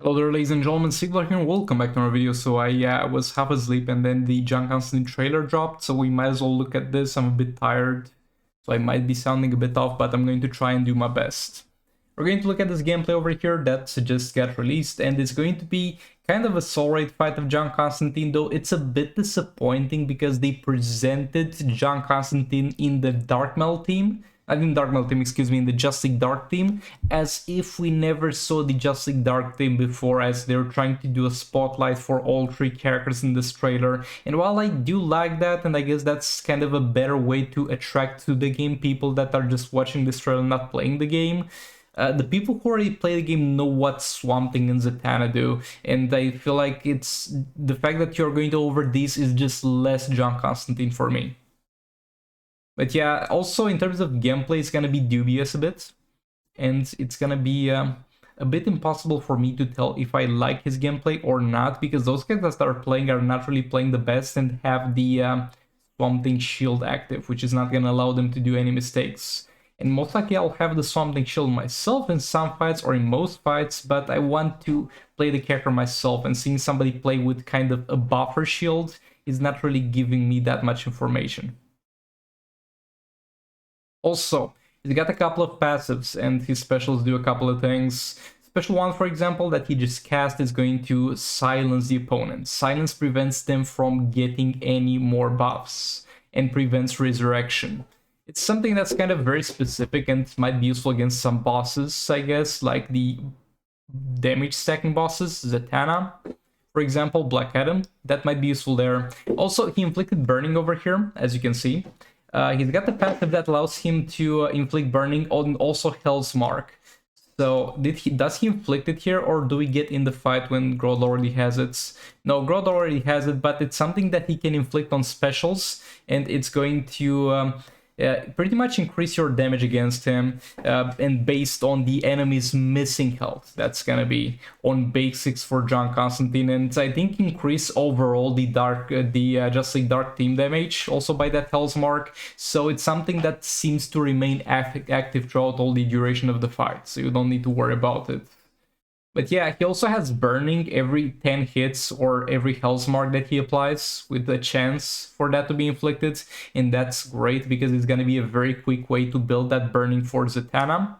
Hello there, ladies and gentlemen, Sigler here, and welcome back to our video. So I was half asleep and then the John Constantine trailer dropped, so we might as well look at this. I'm a bit tired, so I might be sounding a bit off, but I'm going to try and do my best. We're going to look at this gameplay over here that just got released, and it's going to be kind of a soul rate fight of John Constantine, though it's a bit disappointing because they presented John Constantine in the Dark Metal team, I mean Dark Metal team, excuse me, in the Just League Dark team, as if we never saw the Just League Dark team before, as they're trying to do a spotlight for all three characters in this trailer. And while I do like that, and I guess that's kind of a better way to attract to the game people that are just watching this trailer, not playing the game, the people who already play the game know what Swamp Thing and Zatanna do, and I feel like it's the fact that you're going to over these is just less John Constantine for me. But yeah, also in terms of gameplay, it's gonna be dubious a bit, and it's gonna be a bit impossible for me to tell if I like his gameplay or not, because those characters that are playing are not really playing the best and have the Swamp Thing shield active, which is not gonna allow them to do any mistakes. And most likely I'll have the Swamp Thing shield myself in some fights or in most fights, but I want to play the character myself, and seeing somebody play with kind of a buffer shield is not really giving me that much information. Also, he's got a couple of passives, and his specials do a couple of things. Special one, for example, that he just cast is going to silence the opponent. Silence prevents them from getting any more buffs and prevents resurrection. It's something that's kind of very specific and might be useful against some bosses, I guess, like the damage stacking bosses, Zatanna, for example, Black Adam. That might be useful there. Also, he inflicted burning over here, as you can see. He's got the passive that allows him to inflict burning on also Hell's Mark. So does he inflict it here, or do we get in the fight when Grodd already has it? No, Grodd already has it, but it's something that he can inflict on specials, and it's going to pretty much increase your damage against him, and based on the enemy's missing health. That's gonna be on basics for John Constantine, and I think increase overall the Just League Dark team damage also by that Hell's Mark. So it's something that seems to remain active throughout all the duration of the fight, so you don't need to worry about it. But yeah, he also has burning every 10 hits or every Hell's Mark that he applies, with a chance for that to be inflicted, and that's great because it's going to be a very quick way to build that burning for Zatanna.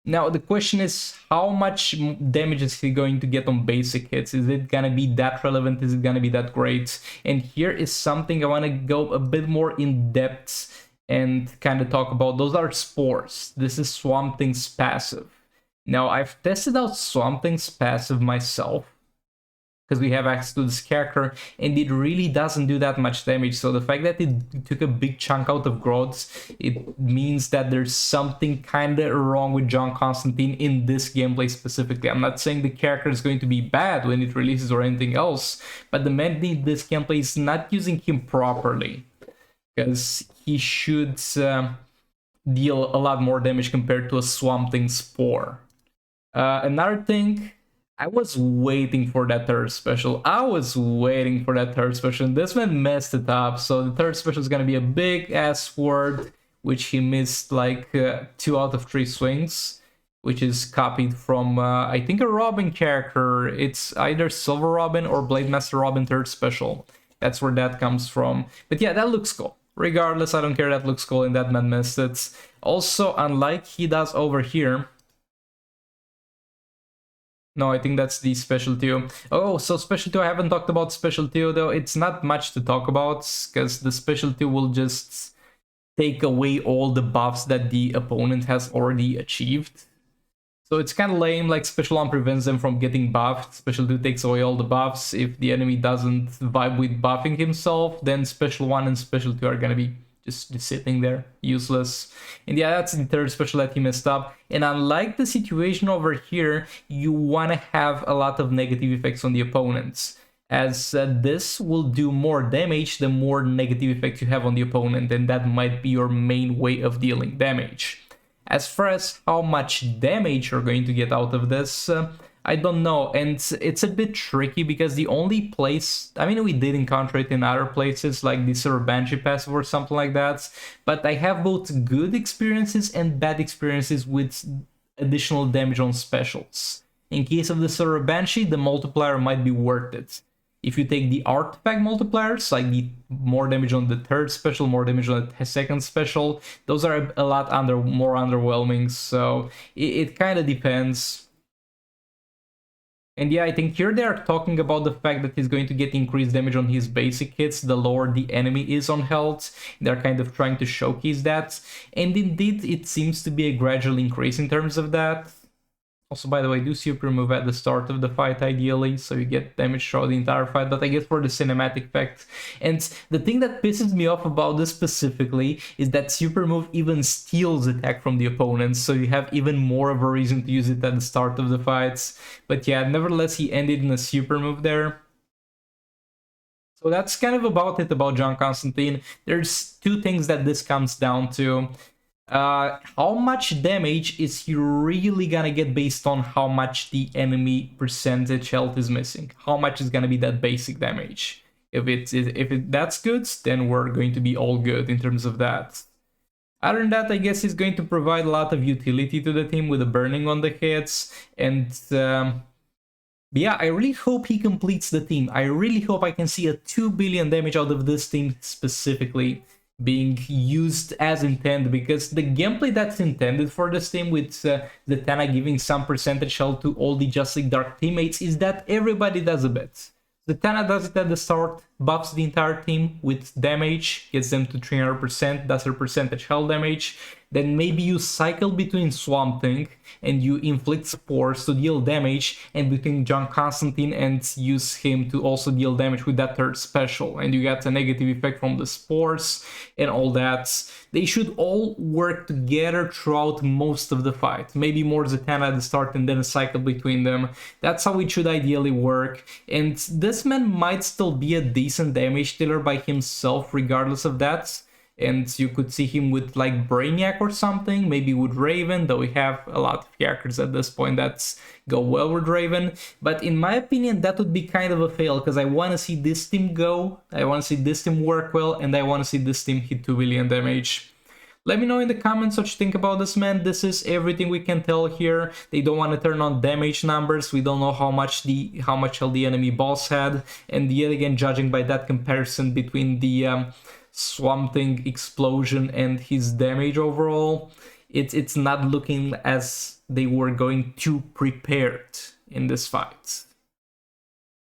Now the question is, how much damage is he going to get on basic hits? Is it going to be that relevant? Is it going to be that great? And here is something I want to go a bit more in depth and kind of talk about. Those are spores. This is Swamp Thing's passive. Now, I've tested out Swamp Thing's passive myself, because we have access to this character, and it really doesn't do that much damage. So the fact that it took a big chunk out of Grodd's, it means that there's something kind of wrong with John Constantine in this gameplay specifically. I'm not saying the character is going to be bad when it releases or anything else, but the man in this gameplay is not using him properly, because he should deal a lot more damage compared to a Swamp Thing Spore. Another thing, I was waiting for that third special. And this man messed it up. So the third special is gonna be a big ass word, which he missed like 2 out of 3 swings, which is copied from I think a Robin character. It's either Silver Robin or Blade Master Robin third special. That's where that comes from. But yeah, that looks cool. Regardless, I don't care, that looks cool, and that man missed it. Also, unlike he does over here. No, I think that's the Special 2. Oh, so Special 2, I haven't talked about Special 2, though. It's not much to talk about, because the Special 2 will just take away all the buffs that the opponent has already achieved. So it's kind of lame, like Special 1 prevents them from getting buffed, Special 2 takes away all the buffs. If the enemy doesn't vibe with buffing himself, then Special 1 and Special 2 are gonna be just sitting there, useless. And yeah, that's the third special that he messed up. And unlike the situation over here, you want to have a lot of negative effects on the opponents, as this will do more damage the more negative effects you have on the opponent, and that might be your main way of dealing damage. As far as how much damage you're going to get out of this, I don't know, and it's a bit tricky because the only place, I mean, we did encounter it in other places like the Silver Banshee passive or something like that, but I have both good experiences and bad experiences with additional damage on specials. In case of the Silver Banshee, the multiplier might be worth it. If you take the artifact multipliers, like the more damage on the third special, more damage on the second special, those are a lot more underwhelming, so it kind of depends. And yeah, I think here they are talking about the fact that he's going to get increased damage on his basic hits the lower the enemy is on health. They're kind of trying to showcase that. And indeed, it seems to be a gradual increase in terms of that. Also, by the way, do super move at the start of the fight ideally, so you get damage throughout the entire fight, but I guess for the cinematic effect. And the thing that pisses me off about this specifically is that super move even steals attack from the opponents, so you have even more of a reason to use it at the start of the fights. But yeah, nevertheless, he ended in a super move there. So that's kind of about it about John Constantine. There's two things that this comes down to. How much damage is he really gonna get based on how much the enemy percentage health is missing? How much is gonna be that basic damage? If that's good, then we're going to be all good in terms of that. Other than that, I guess he's going to provide a lot of utility to the team with the burning on the hits, and yeah, I really hope he completes the team. I really hope I can see a 2 billion damage out of this team specifically being used as intended, because the gameplay that's intended for this team with Zatanna giving some percentage health to all the Just League Dark teammates is that everybody does a bit. Zatanna does it at the start, buffs the entire team with damage, gets them to 300%, that's her percentage health damage. Then maybe you cycle between Swamp Thing and you inflict spores to deal damage, and between John Constantine and use him to also deal damage with that third special, and you get a negative effect from the spores and all that. They should all work together throughout most of the fight. Maybe more Zatanna at the start and then a cycle between them. That's how it should ideally work. And this man might still be a decent damage dealer by himself regardless of that. And you could see him with like Brainiac or something, maybe with Raven, though we have a lot of characters at this point that go well with Raven. But in my opinion, that would be kind of a fail, because I want to see this team go, I want to see this team work well, and I want to see this team hit 2 billion damage. Let me know in the comments what you think about this, man. This is everything we can tell here. They don't want to turn on damage numbers. We don't know how much health the enemy boss had. And yet again, judging by that comparison between the Swamp Thing explosion and his damage overall, it's not looking as they were going too prepared in this fight.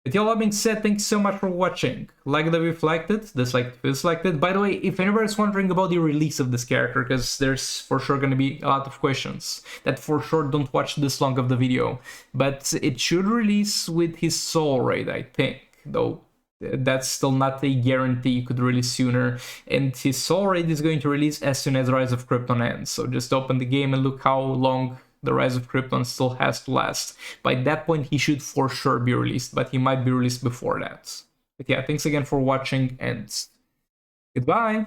With all that being said, thanks so much for watching. Like the reflected, dislike if disliked. By the way, if anybody's wondering about the release of this character, because there's for sure going to be a lot of questions that for sure don't watch this long of the video, but it should release with his soul raid, I think, though that's still not a guarantee. You could release sooner, and his soul raid is going to release as soon as Rise of Krypton ends. So just open the game and look how long the Rise of Krypton still has to last. By that point, he should for sure be released, but he might be released before that. But yeah, thanks again for watching, and goodbye!